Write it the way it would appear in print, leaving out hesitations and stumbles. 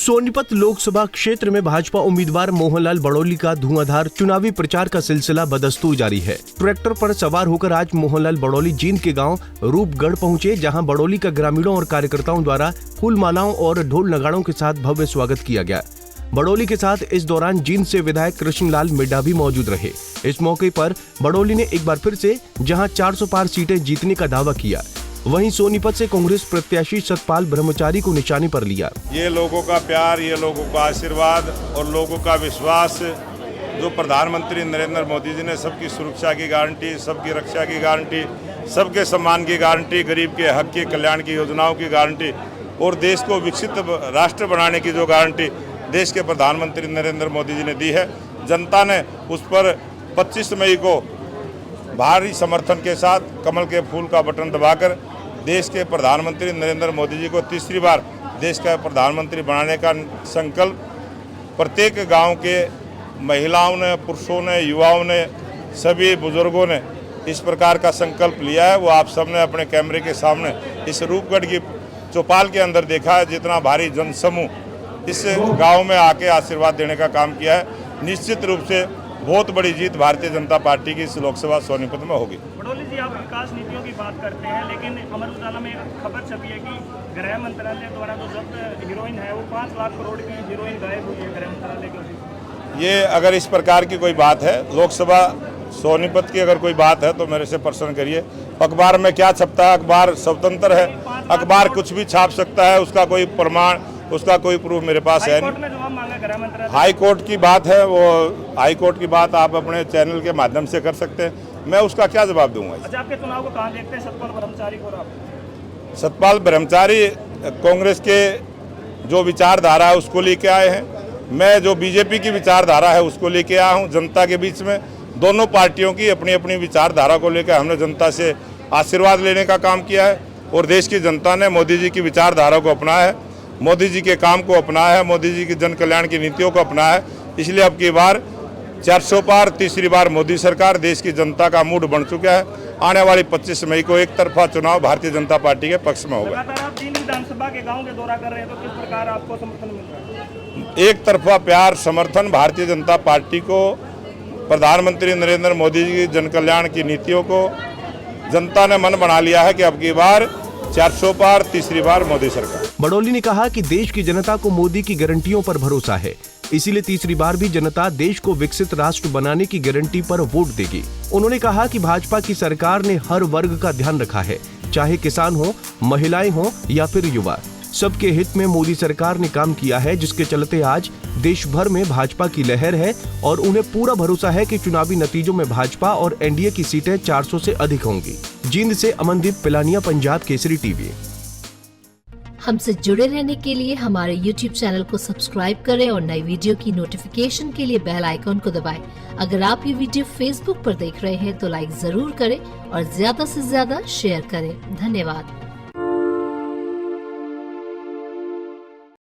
सोनीपत लोकसभा क्षेत्र में भाजपा उम्मीदवार मोहनलाल बड़ौली का धुआंधार चुनावी प्रचार का सिलसिला बदस्तूर जारी है। ट्रैक्टर पर सवार होकर आज मोहनलाल बड़ौली जींद के गांव रूपगढ़ पहुंचे, जहां बड़ौली का ग्रामीणों और कार्यकर्ताओं द्वारा फूल मालाओं और ढोल नगाड़ों के साथ भव्य स्वागत किया गया। बड़ौली के साथ इस दौरान जींद से विधायक कृष्णलाल मिड्ढा भी मौजूद रहे। इस मौके पर बड़ौली ने एक बार फिर से जहां 400 पार सीटें जीतने का दावा किया, वहीं सोनीपत से कांग्रेस प्रत्याशी सतपाल ब्रह्मचारी को निशाने पर लिया। ये लोगों का प्यार, ये लोगों का आशीर्वाद और लोगों का विश्वास, जो प्रधानमंत्री नरेंद्र मोदी जी ने सबकी सुरक्षा की गारंटी, सबकी रक्षा की गारंटी, सबके सम्मान की गारंटी, गरीब के हक की, कल्याण की योजनाओं की गारंटी और देश को विकसित राष्ट्र बनाने की जो गारंटी देश के प्रधानमंत्री नरेंद्र मोदी जी ने दी है, जनता ने उस पर 25 मई को भारी समर्थन के साथ कमल के फूल का बटन दबाकर देश के प्रधानमंत्री नरेंद्र मोदी जी को तीसरी बार देश का प्रधानमंत्री बनाने का संकल्प प्रत्येक गांव के महिलाओं ने, पुरुषों ने, युवाओं ने, सभी बुजुर्गों ने इस प्रकार का संकल्प लिया है। वो आप सबने अपने कैमरे के सामने इस रूपगढ़ की चौपाल के अंदर देखा है, जितना भारी जनसमूह इस गांव में आके आशीर्वाद देने का काम किया है। निश्चित रूप से बहुत बड़ी जीत भारतीय जनता पार्टी की इस लोकसभा सोनीपत में होगी। बड़ौली जी, आप विकास नीतियों की बात करते हैं, लेकिन अमर उजाला में खबर छपी है कि गृह मंत्रालय द्वारा जो जब्त हीरोइन है वो 5 लाख करोड़ की हीरोइन गायब हुई है गृह मंत्रालय की। ये अगर इस प्रकार की कोई बात है, लोकसभा सोनीपत की अगर कोई बात है तो मेरे से प्रश्न करिए। अखबार में क्या छपता है? अखबार स्वतंत्र है, अखबार कुछ भी छाप सकता है, उसका कोई प्रमाण, उसका कोई प्रूफ मेरे पास है नहीं। हाई कोर्ट की बात है, वो हाई कोर्ट की बात आप अपने चैनल के माध्यम से कर सकते हैं, मैं उसका क्या जवाब दूंगा। अच्छा, आपके चुनाव को कहाँ देखते हैं सतपाल ब्रह्मचारी को? सतपाल ब्रह्मचारी कांग्रेस के जो विचारधारा है उसको लेके आए हैं, मैं जो बीजेपी की विचारधारा है उसको लेके आया हूँ। जनता के बीच में दोनों पार्टियों की अपनी अपनी विचारधारा को लेकर हमने जनता से आशीर्वाद लेने का काम किया है और देश की जनता ने मोदी जी की विचारधारा को अपनाया है, मोदी जी के काम को अपनाया है, मोदी जी की जन कल्याण की नीतियों को अपनाया है। इसलिए अब की बार 400 पार तीसरी बार मोदी सरकार, देश की जनता का मूड बन चुका है। आने वाली 25 मई को एक तरफा चुनाव भारतीय जनता पार्टी के पक्ष में होगा। लगातार आप जींद विधानसभा के गांव के दौरा कर रहे हैं, तो किस प्रकार आपको समर्थन मिल रहा है? एक तरफा प्यार, समर्थन भारतीय जनता पार्टी को, प्रधानमंत्री नरेंद्र मोदी जी की जन कल्याण की नीतियों को जनता ने मन बना लिया है कि अब की बार 400 पार तीसरी बार मोदी सरकार। बड़ौली ने कहा कि देश की जनता को मोदी की गारंटियों पर भरोसा है, इसीलिए तीसरी बार भी जनता देश को विकसित राष्ट्र बनाने की गारंटी पर वोट देगी। उन्होंने कहा कि भाजपा की सरकार ने हर वर्ग का ध्यान रखा है, चाहे किसान हो, महिलाएं हो या फिर युवा, सबके हित में मोदी सरकार ने काम किया है, जिसके चलते आज देश भर में भाजपा की लहर है और उन्हें पूरा भरोसा है कि चुनावी नतीजों में भाजपा और एनडीए की सीटें 400 से अधिक होंगी। जींद से अमनदीप पिलानिया, पंजाब केसरी टीवी। हमसे जुड़े रहने के लिए हमारे YouTube चैनल को सब्सक्राइब करें और नई वीडियो की नोटिफिकेशन के लिए बेल आइकॉन को दबाएं। अगर आप ये वीडियो Facebook पर देख रहे हैं तो लाइक जरूर करें और ज्यादा से ज्यादा शेयर करें। धन्यवाद।